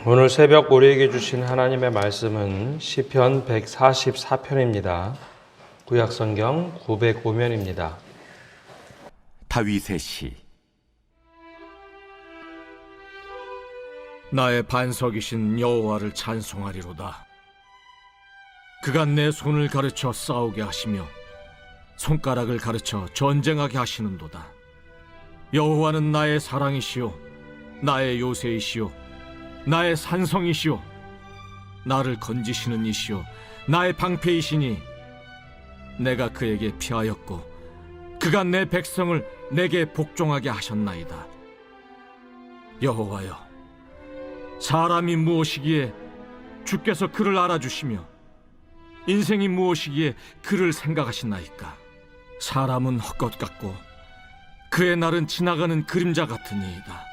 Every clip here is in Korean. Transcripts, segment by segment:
오늘 새벽 우리에게 주신 하나님의 말씀은 시편 144편입니다. 구약성경 905면입니다. 다윗의 시. 나의 반석이신 여호와를 찬송하리로다. 그가 내 손을 가르쳐 싸우게 하시며 손가락을 가르쳐 전쟁하게 하시는도다. 여호와는 나의 사랑이시요 나의 요새이시요 나의 산성이시요 나를 건지시는 이시요 나의 방패이시니 내가 그에게 피하였고 그가 내 백성을 내게 복종하게 하셨나이다. 여호와여, 사람이 무엇이기에 주께서 그를 알아주시며 인생이 무엇이기에 그를 생각하시나이까. 사람은 헛것 같고 그의 날은 지나가는 그림자 같으니이다.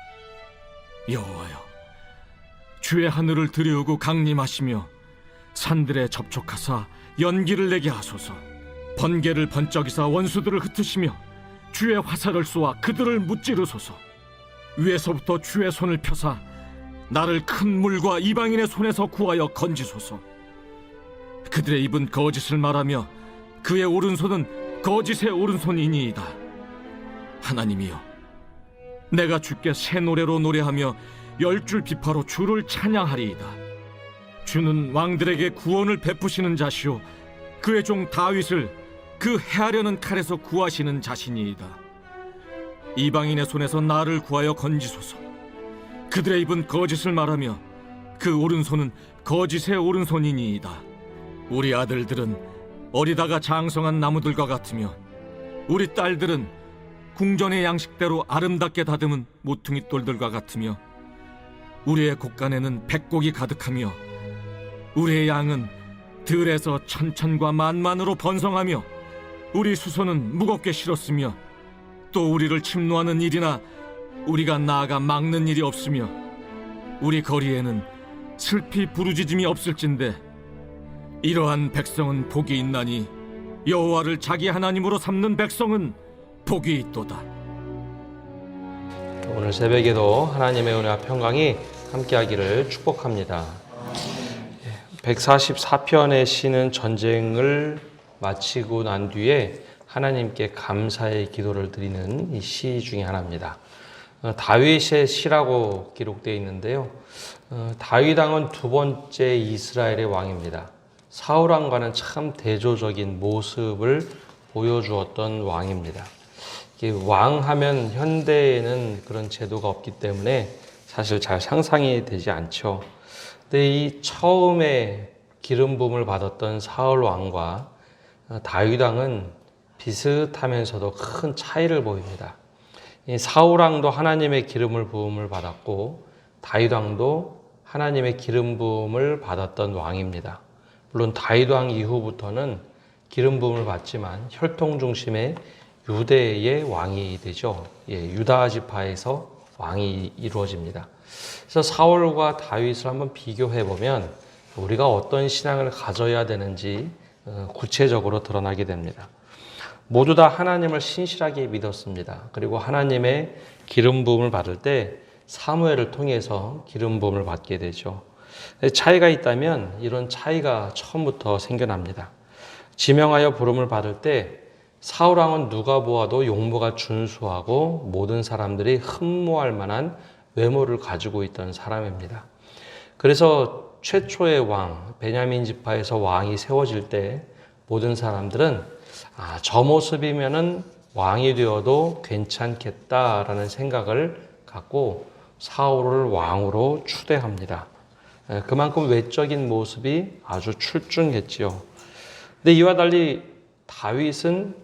여호와여, 주의 하늘을 들여오고 강림하시며 산들에 접촉하사 연기를 내게 하소서. 번개를 번쩍이사 원수들을 흩으시며 주의 화살을 쏘아 그들을 무찌르소서. 위에서부터 주의 손을 펴사 나를 큰 물과 이방인의 손에서 구하여 건지소서. 그들의 입은 거짓을 말하며 그의 오른손은 거짓의 오른손이니이다. 하나님이여, 내가 주께 새 노래로 노래하며 10줄 비파로 주를 찬양하리이다. 주는 왕들에게 구원을 베푸시는 자시오 그의 종 다윗을 그 해하려는 칼에서 구하시는 자신이이다. 이방인의 손에서 나를 구하여 건지소서. 그들의 입은 거짓을 말하며 그 오른손은 거짓의 오른손이니이다. 우리 아들들은 어리다가 장성한 나무들과 같으며 우리 딸들은 궁전의 양식대로 아름답게 다듬은 모퉁이 돌들과 같으며 우리의 곳간에는 백곡이 가득하며 우리의 양은 들에서 천천과 만만으로 번성하며 우리 수소는 무겁게 실었으며 또 우리를 침노하는 일이나 우리가 나아가 막는 일이 없으며 우리 거리에는 슬피 부르짖음이 없을진데 이러한 백성은 복이 있나니 여호와를 자기 하나님으로 삼는 백성은 복이 있도다. 오늘 새벽에도 하나님의 은혜와 평강이 함께하기를 축복합니다. 144편의 시는 전쟁을 마치고 난 뒤에 하나님께 감사의 기도를 드리는 이 시 중에 하나입니다. 다윗의 시라고 기록되어 있는데요. 다윗 왕은 두 번째 이스라엘의 왕입니다. 사울 왕과는 참 대조적인 모습을 보여주었던 왕입니다. 왕하면 현대에는 그런 제도가 없기 때문에 사실 잘 상상이 되지 않죠. 근데 이 처음에 기름 부음을 받았던 사울 왕과 다윗 왕은 비슷하면서도 큰 차이를 보입니다. 이 사울 왕도 하나님의 기름을 부음을 받았고 다윗 왕도 하나님의 기름 부음을 받았던 왕입니다. 물론 다윗 왕 이후부터는 기름 부음을 받지만 혈통 중심의 유대의 왕이 되죠. 유다 지파에서 왕이 이루어집니다. 그래서 사울과 다윗을 한번 비교해 보면 우리가 어떤 신앙을 가져야 되는지 구체적으로 드러나게 됩니다. 모두 다 하나님을 신실하게 믿었습니다. 그리고 하나님의 기름 부음을 받을 때 사무엘을 통해서 기름 부음을 받게 되죠. 차이가 있다면 이런 차이가 처음부터 생겨납니다. 지명하여 부름을 받을 때 사울 왕은 누가 보아도 용모가 준수하고 모든 사람들이 흠모할 만한 외모를 가지고 있던 사람입니다. 그래서 최초의 왕, 베냐민 지파에서 왕이 세워질 때 모든 사람들은 저 모습이면은 왕이 되어도 괜찮겠다라는 생각을 갖고 사울을 왕으로 추대합니다. 그만큼 외적인 모습이 아주 출중했지요. 근데 이와 달리 다윗은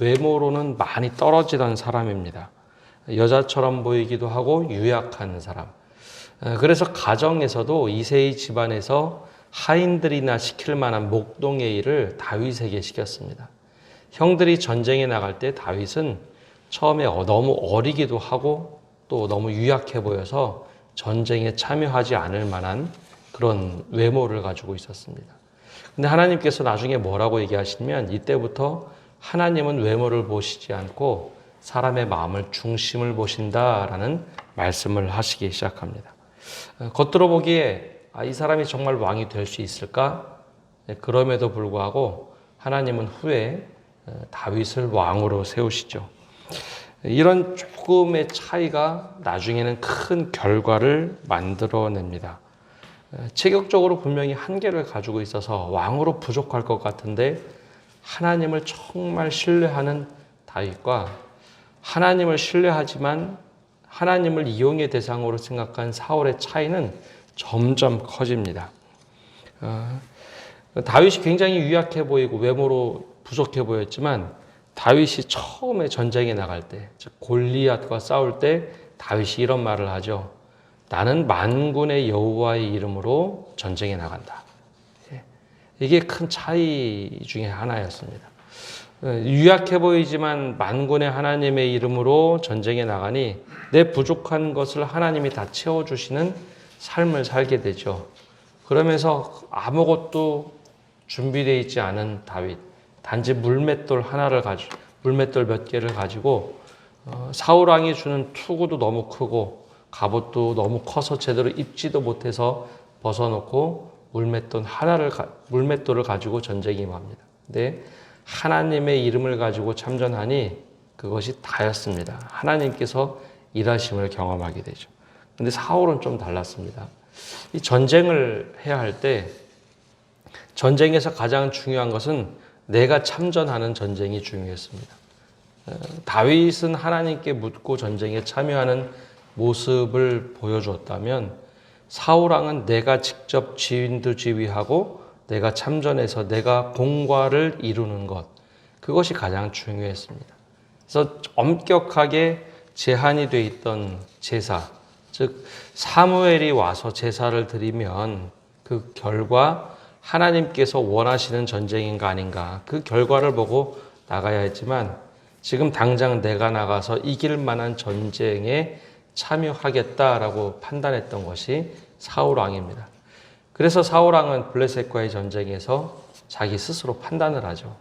외모로는 많이 떨어지던 사람입니다. 여자처럼 보이기도 하고 유약한 사람. 그래서 가정에서도 이세의 집안에서 하인들이나 시킬 만한 목동의 일을 다윗에게 시켰습니다. 형들이 전쟁에 나갈 때 다윗은 처음에 너무 어리기도 하고 또 너무 유약해 보여서 전쟁에 참여하지 않을 만한 그런 외모를 가지고 있었습니다. 근데 하나님께서 나중에 뭐라고 얘기하시면 이때부터 하나님은 외모를 보시지 않고 사람의 마음을 중심을 보신다라는 말씀을 하시기 시작합니다. 겉으로 보기에 이 사람이 정말 왕이 될 수 있을까? 그럼에도 불구하고 하나님은 후에 다윗을 왕으로 세우시죠. 이런 조금의 차이가 나중에는 큰 결과를 만들어냅니다. 체격적으로 분명히 한계를 가지고 있어서 왕으로 부족할 것 같은데 하나님을 정말 신뢰하는 다윗과 하나님을 신뢰하지만 하나님을 이용의 대상으로 생각한 사울의 차이는 점점 커집니다. 다윗이 굉장히 유약해 보이고 외모로 부족해 보였지만 다윗이 처음에 전쟁에 나갈 때, 즉 골리앗과 싸울 때 다윗이 이런 말을 하죠. 나는 만군의 여호와의 이름으로 전쟁에 나간다. 이게 큰 차이 중에 하나였습니다. 유약해 보이지만 만군의 하나님의 이름으로 전쟁에 나가니 내 부족한 것을 하나님이 다 채워주시는 삶을 살게 되죠. 그러면서 아무것도 준비되어 있지 않은 다윗, 단지 물맷돌 몇 개를 가지고 사울 왕이 주는 투구도 너무 크고 갑옷도 너무 커서 제대로 입지도 못해서 벗어놓고 물맷돌을 가지고 전쟁에 임합니다. 근데 하나님의 이름을 가지고 참전하니 그것이 다였습니다. 하나님께서 일하심을 경험하게 되죠. 근데 사울은 좀 달랐습니다. 이 전쟁을 해야 할 때 전쟁에서 가장 중요한 것은 내가 참전하는 전쟁이 중요했습니다. 다윗은 하나님께 묻고 전쟁에 참여하는 모습을 보여주었다면 사울 왕은 내가 직접 지휘도 지휘하고 내가 참전해서 내가 공과를 이루는 것, 그것이 가장 중요했습니다. 그래서 엄격하게 제한이 돼 있던 제사, 즉 사무엘이 와서 제사를 드리면 그 결과 하나님께서 원하시는 전쟁인가 아닌가 그 결과를 보고 나가야 했지만 지금 당장 내가 나가서 이길 만한 전쟁에 참여하겠다라고 판단했던 것이 사울 왕입니다. 그래서 사울 왕은 블레셋과의 전쟁에서 자기 스스로 판단을 하죠.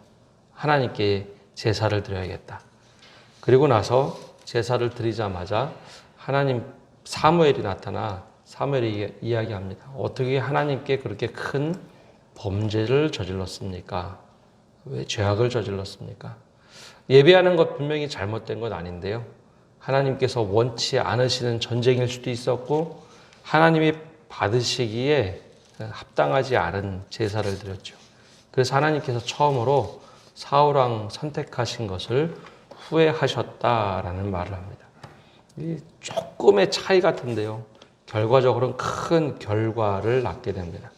하나님께 제사를 드려야겠다. 그리고 나서 제사를 드리자마자 하나님 사무엘이 나타나 사무엘이 이야기합니다. 어떻게 하나님께 그렇게 큰 범죄를 저질렀습니까? 왜 죄악을 저질렀습니까? 예배하는 것 분명히 잘못된 건 아닌데요. 하나님께서 원치 않으시는 전쟁일 수도 있었고 하나님이 받으시기에 합당하지 않은 제사를 드렸죠. 그래서 하나님께서 처음으로 사울왕 선택하신 것을 후회하셨다라는 말을 합니다. 조금의 차이 같은데요. 결과적으로는 큰 결과를 낳게 됩니다.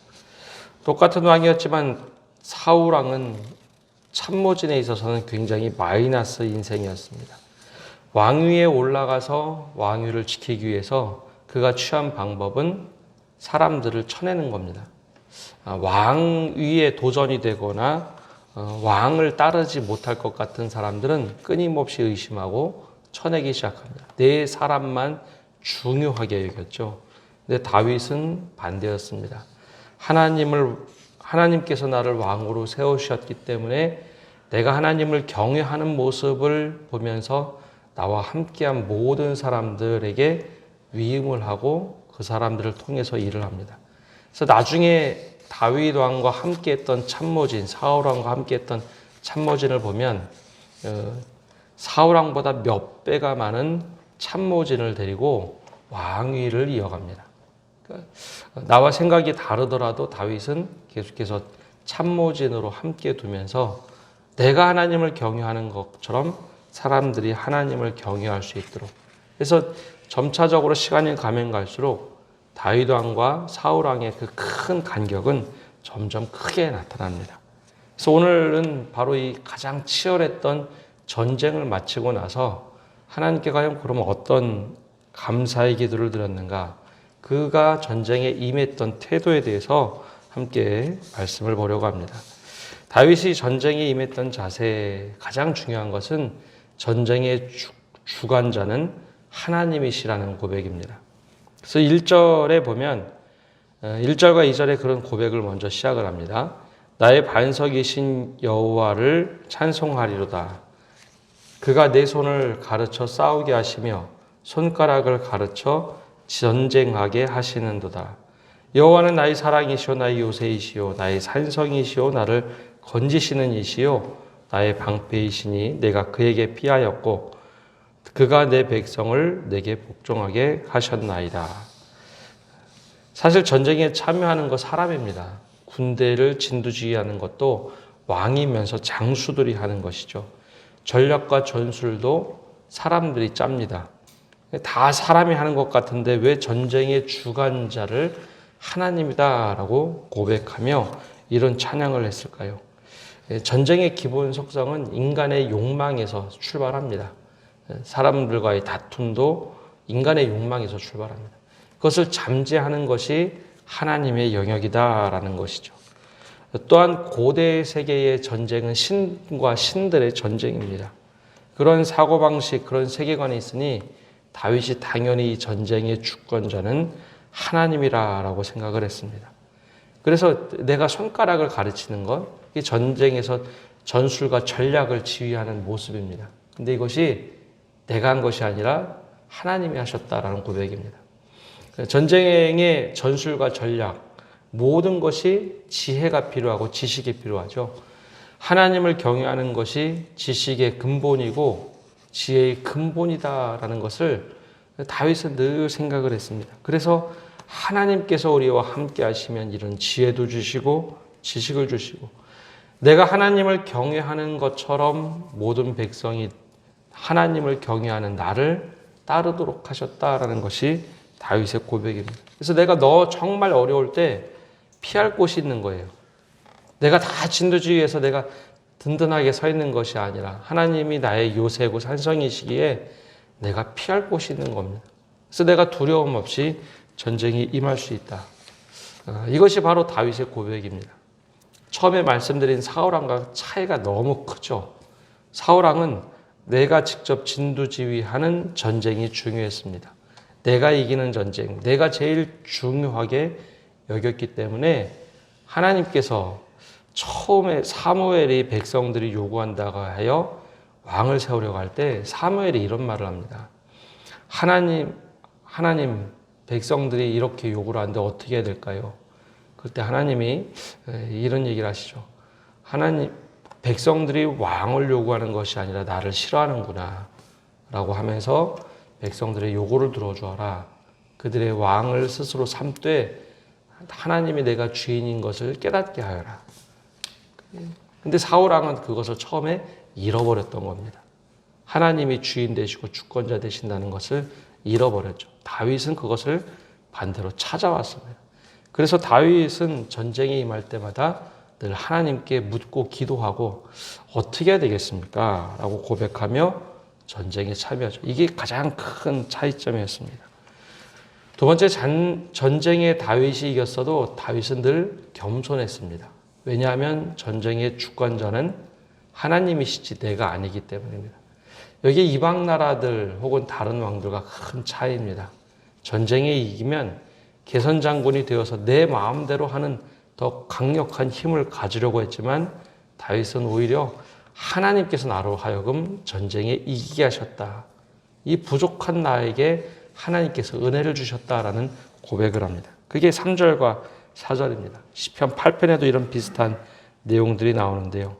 똑같은 왕이었지만 사울왕은 참모진에 있어서는 굉장히 마이너스 인생이었습니다. 왕위에 올라가서 왕위를 지키기 위해서 그가 취한 방법은 사람들을 쳐내는 겁니다. 왕위에 도전이 되거나 왕을 따르지 못할 것 같은 사람들은 끊임없이 의심하고 쳐내기 시작합니다. 내 사람만 중요하게 여겼죠. 근데 다윗은 반대였습니다. 하나님께서 나를 왕으로 세우셨기 때문에 내가 하나님을 경외하는 모습을 보면서 나와 함께한 모든 사람들에게 위임을 하고 그 사람들을 통해서 일을 합니다. 그래서 나중에 다윗 왕과 함께했던 참모진, 사울 왕과 함께했던 참모진을 보면 사울 왕보다 몇 배가 많은 참모진을 데리고 왕위를 이어갑니다. 그러니까 나와 생각이 다르더라도 다윗은 계속해서 참모진으로 함께 두면서 내가 하나님을 경외하는 것처럼 사람들이 하나님을 경외할 수 있도록. 그래서 점차적으로 시간이 가면 갈수록 다윗 왕과 사울 왕의 그 큰 간격은 점점 크게 나타납니다. 그래서 오늘은 바로 이 가장 치열했던 전쟁을 마치고 나서 하나님께 과연 그러면 어떤 감사의 기도를 드렸는가, 그가 전쟁에 임했던 태도에 대해서 함께 말씀을 보려고 합니다. 다윗이 전쟁에 임했던 자세, 가장 중요한 것은 전쟁의 주관자는 하나님이시라는 고백입니다. 그래서 1절에 보면 1절과 2절에 그런 고백을 먼저 시작을 합니다. 나의 반석이신 여호와를 찬송하리로다. 그가 내 손을 가르쳐 싸우게 하시며 손가락을 가르쳐 전쟁하게 하시는도다. 여호와는 나의 사랑이시오 나의 요새이시오 나의 산성이시오 나를 건지시는 이시오 나의 방패이시니 내가 그에게 피하였고 그가 내 백성을 내게 복종하게 하셨나이다. 사실 전쟁에 참여하는 거 사람입니다. 군대를 진두지휘하는 것도 왕이면서 장수들이 하는 것이죠. 전략과 전술도 사람들이 짭니다. 다 사람이 하는 것 같은데 왜 전쟁의 주관자를 하나님이다라고 고백하며 이런 찬양을 했을까요? 전쟁의 기본 속성은 인간의 욕망에서 출발합니다. 사람들과의 다툼도 인간의 욕망에서 출발합니다. 그것을 잠재하는 것이 하나님의 영역이다라는 것이죠. 또한 고대 세계의 전쟁은 신과 신들의 전쟁입니다. 그런 사고방식, 그런 세계관이 있으니 다윗이 당연히 이 전쟁의 주권자는 하나님이라고 생각을 했습니다. 그래서 내가 손가락을 가르치는 것, 이 전쟁에서 전술과 전략을 지휘하는 모습입니다. 근데 이것이 내가 한 것이 아니라 하나님이 하셨다라는 고백입니다. 전쟁의 전술과 전략, 모든 것이 지혜가 필요하고 지식이 필요하죠. 하나님을 경외하는 것이 지식의 근본이고 지혜의 근본이다라는 것을 다윗은 늘 생각을 했습니다. 그래서 하나님께서 우리와 함께 하시면 이런 지혜도 주시고 지식을 주시고 내가 하나님을 경외하는 것처럼 모든 백성이 하나님을 경외하는 나를 따르도록 하셨다라는 것이 다윗의 고백입니다. 그래서 내가 너 정말 어려울 때 피할 곳이 있는 거예요. 내가 다 진두지휘해서 내가 든든하게 서 있는 것이 아니라 하나님이 나의 요새고 산성이시기에 내가 피할 곳이 있는 겁니다. 그래서 내가 두려움 없이 전쟁에 임할 수 있다. 이것이 바로 다윗의 고백입니다. 처음에 말씀드린 사울왕과 차이가 너무 크죠. 사울왕은 내가 직접 진두지휘하는 전쟁이 중요했습니다. 내가 이기는 전쟁, 내가 제일 중요하게 여겼기 때문에 하나님께서 처음에 사무엘이 백성들이 요구한다고 하여 왕을 세우려고 할 때 사무엘이 이런 말을 합니다. 하나님, 백성들이 이렇게 요구를 하는데 어떻게 해야 될까요? 그때 하나님이 이런 얘기를 하시죠. 하나님, 백성들이 왕을 요구하는 것이 아니라 나를 싫어하는구나 라고 하면서 백성들의 요구를 들어주어라. 그들의 왕을 스스로 삼되 하나님이 내가 주인인 것을 깨닫게 하여라. 근데 사울왕은 그것을 처음에 잃어버렸던 겁니다. 하나님이 주인 되시고 주권자 되신다는 것을 잃어버렸죠. 다윗은 그것을 반대로 찾아왔습니다. 그래서 다윗은 전쟁에 임할 때마다 늘 하나님께 묻고 기도하고 어떻게 해야 되겠습니까? 라고 고백하며 전쟁에 참여하죠. 이게 가장 큰 차이점이었습니다. 두 번째, 전쟁에 다윗이 이겼어도 다윗은 늘 겸손했습니다. 왜냐하면 전쟁의 주권자는 하나님이시지 내가 아니기 때문입니다. 여기 이방 나라들 혹은 다른 왕들과 큰 차이입니다. 전쟁에 이기면 개선 장군이 되어서 내 마음대로 하는 더 강력한 힘을 가지려고 했지만 다윗은 오히려 하나님께서 나로 하여금 전쟁에 이기게 하셨다. 이 부족한 나에게 하나님께서 은혜를 주셨다라는 고백을 합니다. 그게 3절과 4절입니다. 시편 8편에도 이런 비슷한 내용들이 나오는데요.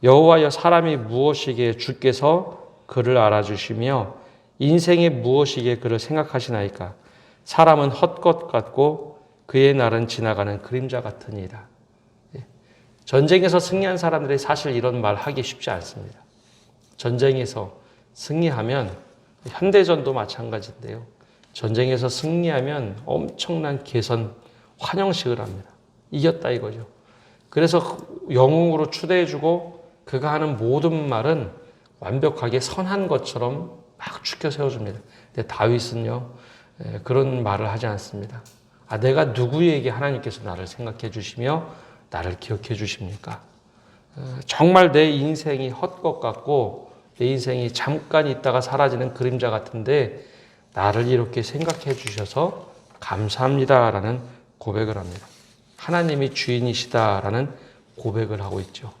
여호와여 사람이 무엇이기에 주께서 그를 알아주시며 인생이 무엇이기에 그를 생각하시나이까. 사람은 헛것 같고 그의 날은 지나가는 그림자 같으니이다. 전쟁에서 승리한 사람들이 사실 이런 말 하기 쉽지 않습니다. 전쟁에서 승리하면 현대전도 마찬가지인데요. 전쟁에서 승리하면 엄청난 개선 환영식을 합니다. 이겼다 이거죠. 그래서 영웅으로 추대해주고 그가 하는 모든 말은 완벽하게 선한 것처럼 막 추켜 세워줍니다. 근데 다윗은요 그런 말을 하지 않습니다. 내가 누구에게 하나님께서 나를 생각해 주시며 나를 기억해 주십니까? 정말 내 인생이 헛것 같고 내 인생이 잠깐 있다가 사라지는 그림자 같은데 나를 이렇게 생각해 주셔서 감사합니다라는 고백을 합니다. 하나님이 주인이시다라는 고백을 하고 있죠.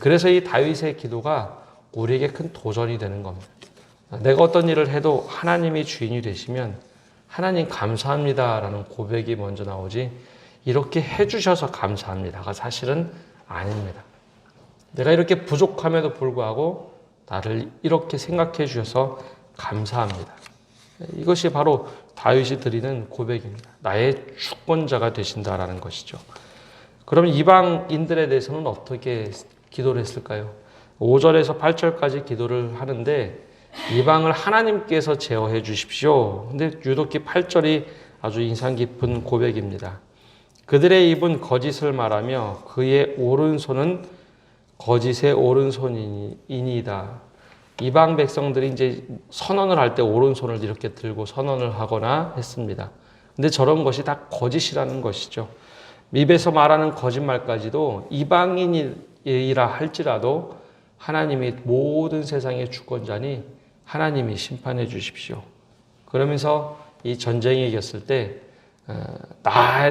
그래서 이 다윗의 기도가 우리에게 큰 도전이 되는 겁니다. 내가 어떤 일을 해도 하나님이 주인이 되시면 하나님 감사합니다라는 고백이 먼저 나오지 이렇게 해주셔서 감사합니다가 사실은 아닙니다. 내가 이렇게 부족함에도 불구하고 나를 이렇게 생각해 주셔서 감사합니다. 이것이 바로 다윗이 드리는 고백입니다. 나의 주권자가 되신다라는 것이죠. 그러면 이방인들에 대해서는 어떻게 기도를 했을까요? 5절에서 8절까지 기도를 하는데 이방을 하나님께서 제어해 주십시오. 근데 유독히 8절이 아주 인상 깊은 고백입니다. 그들의 입은 거짓을 말하며 그의 오른손은 거짓의 오른손이니이다. 이방 백성들이 이제 선언을 할 때 오른손을 이렇게 들고 선언을 하거나 했습니다. 근데 저런 것이 다 거짓이라는 것이죠. 입에서 말하는 거짓말까지도 이방인이라 할지라도 하나님이 모든 세상의 주권자니 하나님이 심판해 주십시오. 그러면서 이 전쟁이 이겼을 때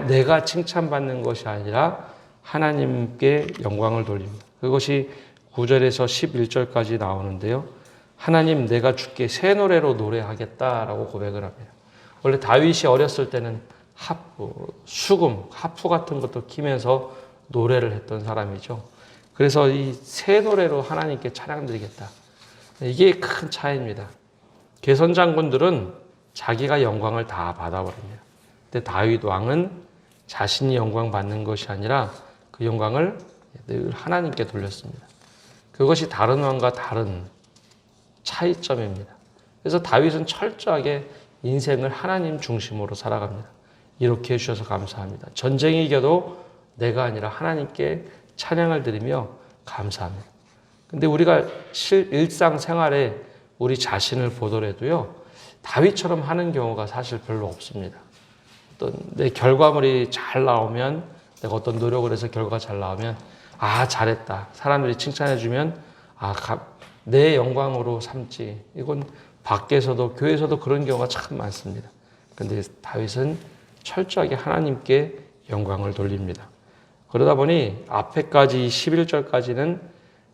내가 칭찬받는 것이 아니라 하나님께 영광을 돌립니다. 그것이 9절에서 11절까지 나오는데요. 하나님 내가 주께 새 노래로 노래하겠다라고 고백을 합니다. 원래 다윗이 어렸을 때는 수금, 하프 같은 것도 키면서 노래를 했던 사람이죠. 그래서 이 새 노래로 하나님께 찬양드리겠다. 이게 큰 차이입니다. 개선 장군들은 자기가 영광을 다 받아버립니다. 근데 다윗 왕은 자신이 영광 받는 것이 아니라 그 영광을 늘 하나님께 돌렸습니다. 그것이 다른 왕과 다른 차이점입니다. 그래서 다윗은 철저하게 인생을 하나님 중심으로 살아갑니다. 이렇게 해주셔서 감사합니다. 전쟁이 이겨도 내가 아니라 하나님께 찬양을 드리며 감사합니다. 근데 우리가 일상생활에 우리 자신을 보더라도요, 다윗처럼 하는 경우가 사실 별로 없습니다. 어떤 내 결과물이 잘 나오면, 내가 어떤 노력을 해서 결과가 잘 나오면, 잘했다. 사람들이 칭찬해주면, 내 영광으로 삼지. 이건 밖에서도, 교회에서도 그런 경우가 참 많습니다. 근데 다윗은 철저하게 하나님께 영광을 돌립니다. 그러다 보니 앞에까지 11절까지는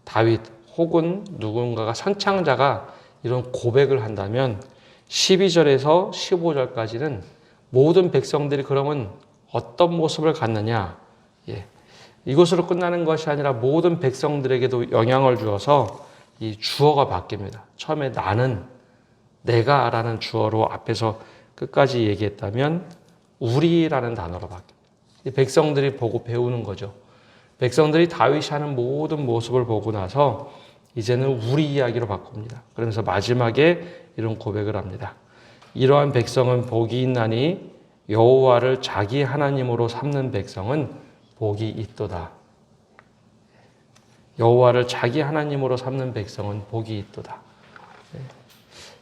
다윗 혹은 누군가가 선창자가 이런 고백을 한다면 12절에서 15절까지는 모든 백성들이 그러면 어떤 모습을 갖느냐. 이것으로 끝나는 것이 아니라 모든 백성들에게도 영향을 주어서 이 주어가 바뀝니다. 처음에 나는, 내가라는 주어로 앞에서 끝까지 얘기했다면 우리라는 단어로 바뀝니다. 백성들이 보고 배우는 거죠. 백성들이 다윗이 하는 모든 모습을 보고 나서 이제는 우리 이야기로 바꿉니다. 그러면서 마지막에 이런 고백을 합니다. 이러한 백성은 복이 있나니 여호와를 자기 하나님으로 삼는 백성은 복이 있도다. 여호와를 자기 하나님으로 삼는 백성은 복이 있도다.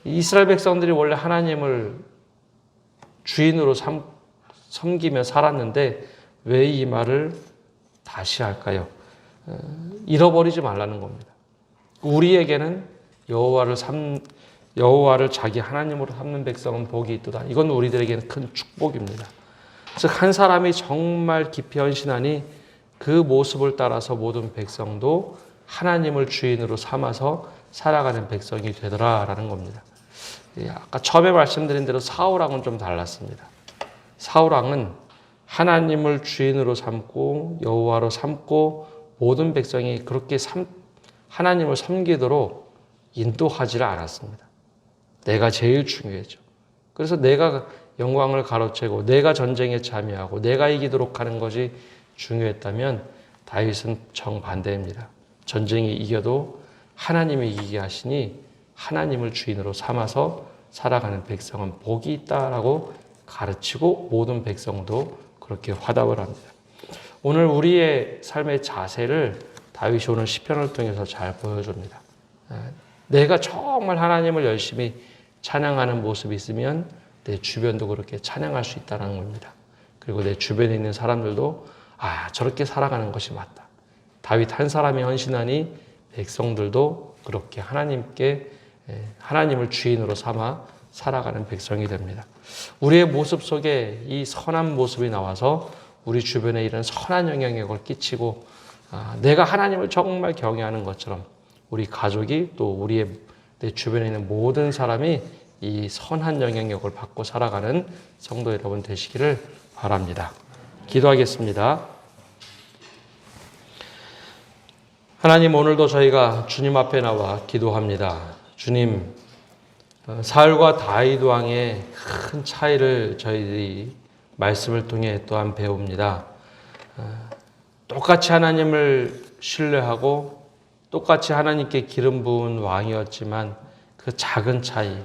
이스라엘 백성들이 원래 하나님을 주인으로 섬기며 살았는데 왜 이 말을 다시 할까요? 잃어버리지 말라는 겁니다. 우리에게는 여호와를 자기 하나님으로 삼는 백성은 복이 있도다. 이건 우리들에게는 큰 축복입니다. 즉 한 사람이 정말 깊이 헌신하니 그 모습을 따라서 모든 백성도 하나님을 주인으로 삼아서 살아가는 백성이 되더라라는 겁니다. 아까 처음에 말씀드린 대로 사울왕은 좀 달랐습니다. 사울왕은 하나님을 주인으로 삼고 여호와로 삼고 모든 백성이 그렇게 하나님을 섬기도록 인도하지를 않았습니다. 내가 제일 중요했죠. 그래서 내가 영광을 가로채고 내가 전쟁에 참여하고 내가 이기도록 하는 것이 중요했다면 다윗은 정반대입니다. 전쟁이 이겨도 하나님이 이기게 하시니 하나님을 주인으로 삼아서 살아가는 백성은 복이 있다라고 가르치고 모든 백성도 그렇게 화답을 합니다. 오늘 우리의 삶의 자세를 다윗이 오늘 시편을 통해서 잘 보여줍니다. 내가 정말 하나님을 열심히 찬양하는 모습이 있으면 내 주변도 그렇게 찬양할 수 있다는 겁니다. 그리고 내 주변에 있는 사람들도 저렇게 살아가는 것이 맞다. 다윗 한 사람이 헌신하니 백성들도 그렇게 하나님을 주인으로 삼아 살아가는 백성이 됩니다. 우리의 모습 속에 이 선한 모습이 나와서 우리 주변에 이런 선한 영향력을 끼치고 내가 하나님을 정말 경외하는 것처럼 우리 가족이 또 내 주변에 있는 모든 사람이 이 선한 영향력을 받고 살아가는 성도 여러분 되시기를 바랍니다. 기도하겠습니다. 하나님, 오늘도 저희가 주님 앞에 나와 기도합니다. 주님, 사울과 다윗 왕의 큰 차이를 저희들이 말씀을 통해 또한 배웁니다. 똑같이 하나님을 신뢰하고 똑같이 하나님께 기름 부은 왕이었지만 그 작은 차이,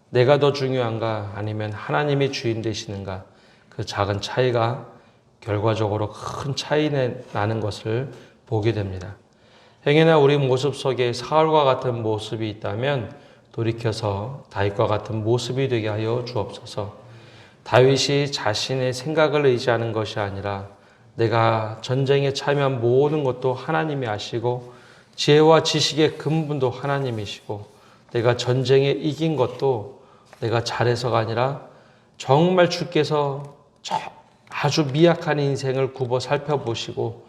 내가 더 중요한가 아니면 하나님이 주인 되시는가, 그 작은 차이가 결과적으로 큰 차이 나는 것을 보게 됩니다. 행여나 우리 모습 속에 사울과 같은 모습이 있다면 돌이켜서 다윗과 같은 모습이 되게 하여 주옵소서. 다윗이 자신의 생각을 의지하는 것이 아니라 내가 전쟁에 참여한 모든 것도 하나님이 아시고 지혜와 지식의 근본도 하나님이시고 내가 전쟁에 이긴 것도 내가 잘해서가 아니라 정말 주께서 아주 미약한 인생을 굽어 살펴보시고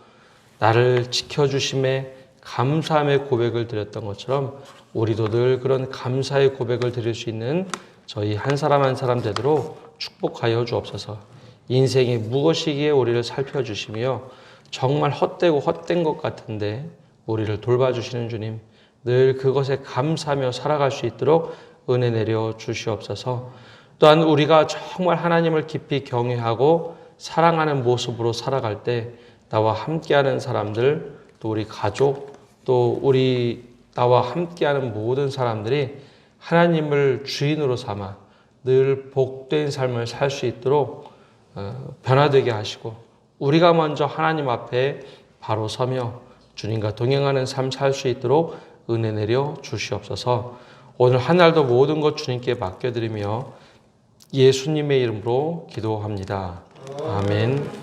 나를 지켜주심에 감사함의 고백을 드렸던 것처럼 우리도 늘 그런 감사의 고백을 드릴 수 있는 저희 한 사람 한 사람 되도록 축복하여 주옵소서. 인생이 무엇이기에 우리를 살펴주시며 정말 헛되고 헛된 것 같은데 우리를 돌봐주시는 주님, 늘 그것에 감사하며 살아갈 수 있도록 은혜 내려 주시옵소서. 또한 우리가 정말 하나님을 깊이 경외하고 사랑하는 모습으로 살아갈 때 나와 함께하는 사람들, 또 우리 가족, 또 나와 함께하는 모든 사람들이 하나님을 주인으로 삼아 늘 복된 삶을 살 수 있도록 변화되게 하시고 우리가 먼저 하나님 앞에 바로 서며 주님과 동행하는 삶 살 수 있도록 은혜 내려 주시옵소서. 오늘 한 날도 모든 것 주님께 맡겨드리며 예수님의 이름으로 기도합니다. 아멘.